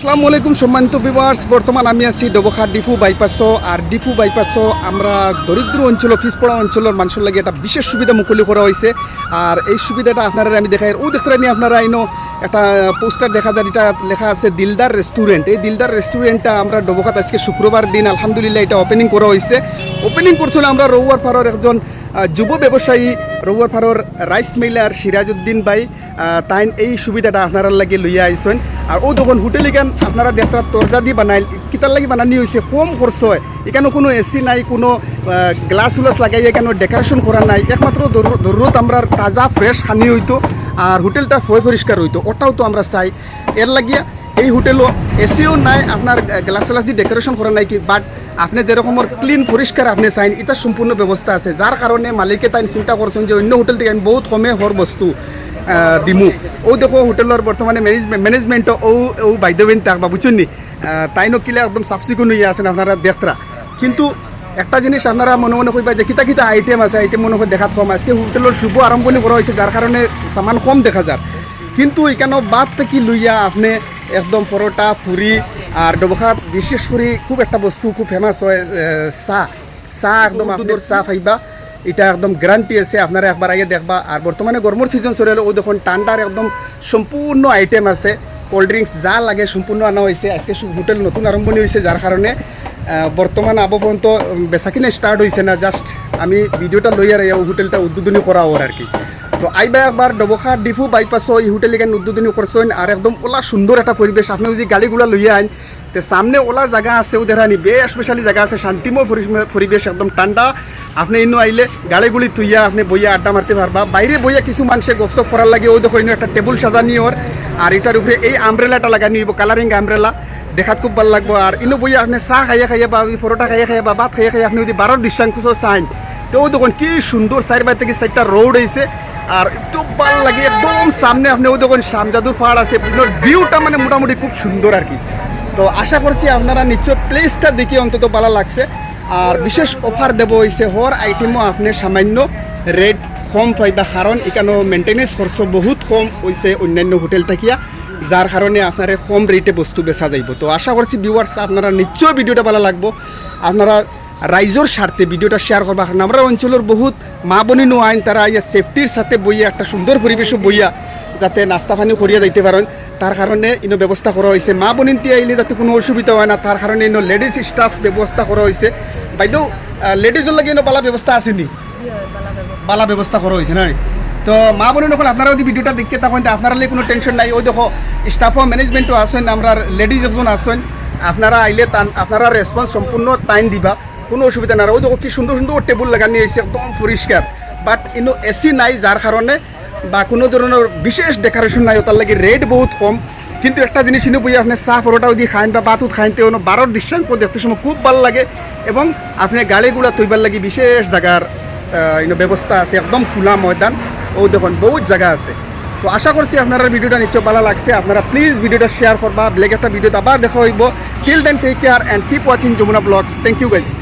আসসালামু আলাইকুম সম্মানিত ভিউয়ার্স, বর্তমান আমি আছি ডবখা ডিফু বাইপাসও। আর ডিফু বাইপাসও আমরা দরিদ্র অঞ্চল পিছপড়া অঞ্চলের মানুষের লাগে একটা বিশেষ সুবিধা মুকলি করা হয়েছে। আর এই সুবিধাটা আপনারা আমি দেখাই, ও দেখতে নিয়ে আপনারা আইনো একটা পোস্টার দেখা যায়, এটা লেখা আছে দিলদার রেস্টুরেন্ট। এই দিলদার রেস্টুরেন্টটা আমরা ডবখাত আজকে শুক্রবার দিন আলহামদুলিল্লাহ এটা ওপেনিং করা হয়েছে। ওপেনিং করছিল আমরা রৌয়ার পাড়ার একজন যুব ব্যবসায়ী রৌয়ার পাড়ার রাইস মিলার সিরাজউদ্দিন ভাই, তাই এই সুবিধাটা আপনারা লাগে লইয়া আইসেন। আর ও তখন হোটেল এখান আপনারা দেখতে তরজা দিয়ে বানাই কিতার লাগে বানানি হয়েছে, কম খরচ হয়। এখানে কোনো এসি নাই, কোনো গ্লাস উলাস লাগাই এখানে ডেকোরেশন করা নাই, একমাত্র জরুরত আমরা তাজা ফ্রেশ খানি হইতো আর হোটেলটা পরিষ্কার হইতো, ওটাও তো আমরা চাই। এর লাগিয়া এই হোটেলও এসিও নাই, আপনার গ্লাস গ্লাস দিয়ে ডেকোরেশন করা নাই কি, বাট আপনি যেরকমের ক্লিন পরিষ্কার আপনি চাইন এটা সম্পূর্ণ ব্যবস্থা আছে। যার কারণে মালিকে তাই চিন্তা করছেন যে অন্য হোটেল থেকে আমি বহুত কমে হর বস্তু দিমু। ও দেখো হোটেলের বর্তমানে ম্যানেজমেন্টও ও বাইদেবেন থাকবা বুঝছেন নি, তাই নকিলে একদম সাফসিকুন হয়ে আছেন আপনারা দেখরা। কিন্তু একটা জিনিস আপনারা মনে মনে কইবা যে কিতা কিতা আইটেম আছে, আইটেম মনে হয় দেখাত কম। আজকে হোটেলের শুভ আরম্ভণি করা হয়েছে যার কারণে সামান কম দেখা যায়, কিন্তু এখানে বাদ থেকে লইয়া আপনি একদম পরোটা ফুরি আর ডবখাত বিশেষ করে খুব একটা বস্তু খুব ফেমাস হয় চা একদম আপনাদের চা পাইবা, এটা একদম গ্যারান্টি আছে। আপনারা একবার আগে দেখবা। আর বর্তমানে গরমের সিজন চলে ও দেখুন ঠান্ডার একদম সম্পূর্ণ আইটেম আছে, কোল্ড ড্রিঙ্কস যা লাগে সম্পূর্ণ আনা হয়েছে। আজকে হোটেল নতুন আরম্ভণি হয়েছে যার কারণে বর্তমান আবহ পর্যন্ত বেচাকিনা স্টার্ট হয়েছে না, জাস্ট আমি ভিডিওটা লইয়া রে হোটেলটা উদ্বোধনী করা ওর আর কি। তো আইবা একবার ডবখা ডিফু বাইপাসও এই হোটেল এখানে উদ্বোধনী করছেন। আর একদম ওলা সুন্দর একটা পরিবেশ, আপনি যদি গাড়িগুলা লইয়া আইন তো সামনে ওলা জায়গা আছে, ওদের আনি বেশ স্পেশালি জায়গা আছে, শান্তিময় পরিবেশ একদম ঠান্ডা। আপনি ইনো আইলে গাড়িগুলি তুইয়া আপনি বইয়া আড্ডা মারতে পারবা। বাইরে বইয়া কিছু মানুষের গপসপ করার লাগে ও দেখো একটা টেবুল সাজানি ওর, আর এটার উপরে এই আমব্রেলাটা লাগানি হইব, কালারিং আমব্রেলা, দেখাত খুব ভালো লাগবো। আর ইনো বইয়া আপনি চাহ খাইয়া বা পরোটা খাইয়া বা ভাত খাইয়া আপনি যদি 12 দৃশ্যাংশ চাইন তো ও দেখুন কি সুন্দর 4 থেকে 4টা রোড হয়েছে। আর একটু ভালো লাগে, একদম সামনে আপনি ও দেখুন শামজাদুর পাহাড় আছে, ভিউটা মানে মোটামুটি খুব সুন্দর আর কি। তো আশা করছি আপনারা নিশ্চয় প্লেসটা দেখি অন্তত ভালো লাগছে। আর বিশেষ অফার দেব হয়েছে হর আইটেমও আপনি সামান্য রেট কম পাইবা, কারণ এখানে মেনটেনেন্স খরচ বহুত কম হয়েছে অন্যান্য হোটেল থাকিয়া, যার কারণে আপনারা কম রেটে বস্তু বেচা যাইব। তো আশা করছি ভিউয়ার্স আপনারা নিশ্চয় ভিডিওটা ভালো লাগবো। আপনারা রাইজর স্বার্থে ভিডিওটা শেয়ার করবা, কারণ আমরা অঞ্চলের বহুত মা বনি নো আইন তারা ইয়া সেফটির সাথে বইয়া একটা সুন্দর পরিবেশও বইয়া যাতে নাস্তা পানি করিয়া যাইতে পারেন, তার কারণে ইনো ব্যবস্থা করা হয়েছে। মা বোনিনটি আইলে যাতে কোনো অসুবিধা হয় না, তার কারণে ইনো লেডিস স্টাফ ব্যবস্থা করা হয়েছে। বাইদেউ লেডিজের লাগে ইনো বালা ব্যবস্থা আসেনি, বালা ব্যবস্থা করা হয়েছে না। তো মা বোনের যখন আপনারা যদি ভিডিওটা দেখতে তখন আপনারা কোনো টেনশন নাই, ওই দেখো স্টাফও ম্যানেজমেন্টও আসেন, আমরা লেডিজ একজন আসেন, আপনারা আইলে আপনারা রেসপন্স সম্পূর্ণ টাইম দিবা, কোনো অসুবিধা না। ওই দেখো কি সুন্দর সুন্দর টেবুল লাগানি হয়েছে একদম পরিষ্কার, বাট ইনো এসি নাই যার কারণে বা কোনো ধরনের বিশেষ ডেকোরেশন নাই, তার লাগে রেট বহুত কম। কিন্তু একটা জিনিস ইনো বই আপনি চা পরোটাও দিয়ে খাইন বা বাতুত খাইনতে 12 দৃশ্যাঙ্ক দেখতে সময় খুব ভালো লাগে। এবং আপনি গাড়িগুলা তৈবার লাগে বিশেষ জায়গার ব্যবস্থা আছে, একদম খোলা ময়দান, ও দেখুন বহুত জায়গা আছে। তো আশা করছি আপনারা ভিডিওটা নিশ্চয় ভালো লাগছে। আপনারা প্লিজ ভিডিওটা শেয়ার করবা, ব্লেক একটা ভিডিওতে আবার দেখা হইব। Till then take care and keep watching Jamuna blogs. Thank you guys.